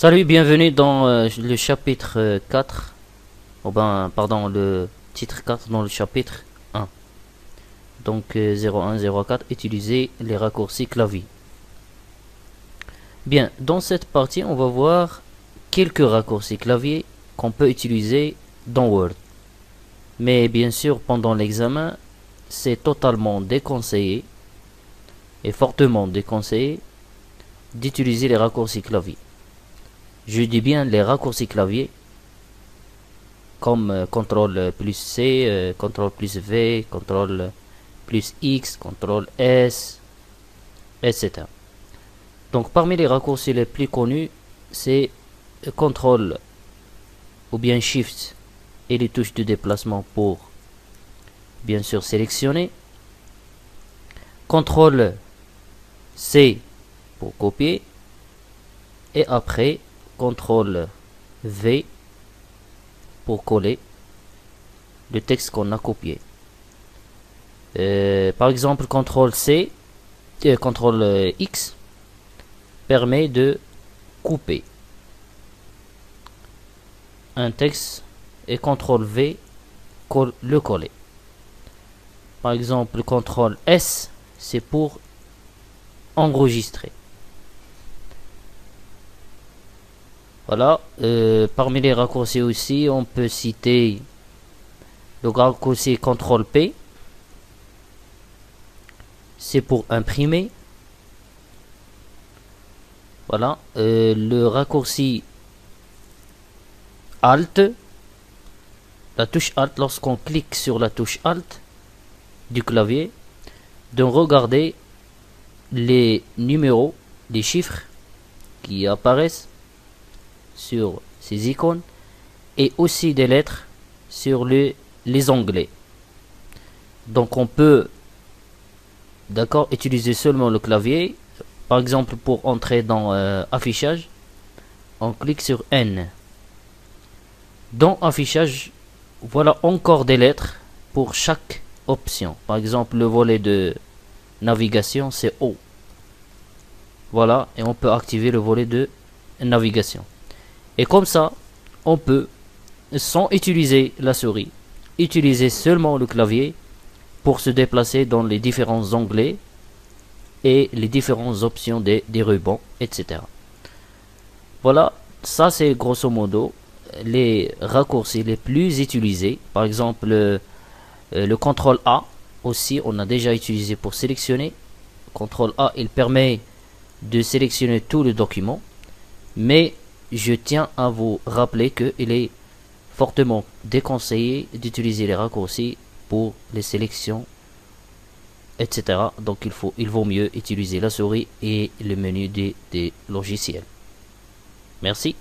Salut, bienvenue dans le chapitre 4, pardon, le titre 4 dans le chapitre 1. Donc 0104, utiliser les raccourcis clavier. Bien, dans cette partie, on va voir quelques raccourcis clavier qu'on peut utiliser dans Word. Mais bien sûr, pendant l'examen, c'est totalement déconseillé et fortement déconseillé d'utiliser les raccourcis clavier. Je dis bien les raccourcis clavier comme CTRL plus C, CTRL plus V, CTRL plus X, CTRL S, etc. Donc parmi les raccourcis les plus connus, c'est CTRL ou bien SHIFT et les touches de déplacement pour bien sûr sélectionner. CTRL C pour copier et après CTRL V pour coller le texte qu'on a copié. Par exemple, CTRL C, CTRL X permet de couper un texte et CTRL V le coller. Par exemple, CTRL S, c'est pour enregistrer. Voilà, parmi les raccourcis aussi, on peut citer le raccourci CTRL P, c'est pour imprimer. Voilà, le raccourci Alt, la touche Alt, lorsqu'on clique sur la touche Alt du clavier, de regarder les numéros, les chiffres qui apparaissent sur ces icônes et aussi des lettres sur les onglets. Donc on peut utiliser seulement le clavier. Par exemple, pour entrer dans affichage, on clique sur N. Dans affichage, voilà encore des lettres pour chaque option. Par exemple, le volet de navigation, c'est O. Voilà, et on peut activer le volet de navigation. Et comme ça, on peut, sans utiliser la souris, utiliser seulement le clavier pour se déplacer dans les différents onglets et les différentes options des rubans, etc. Voilà, ça c'est grosso modo les raccourcis les plus utilisés. Par exemple, le CTRL A aussi, on a déjà utilisé pour sélectionner. CTRL A, il permet de sélectionner tout le document, mais je tiens à vous rappeler qu'il est fortement déconseillé d'utiliser les raccourcis pour les sélections, etc. Donc il vaut mieux utiliser la souris et le menu des logiciels. Merci.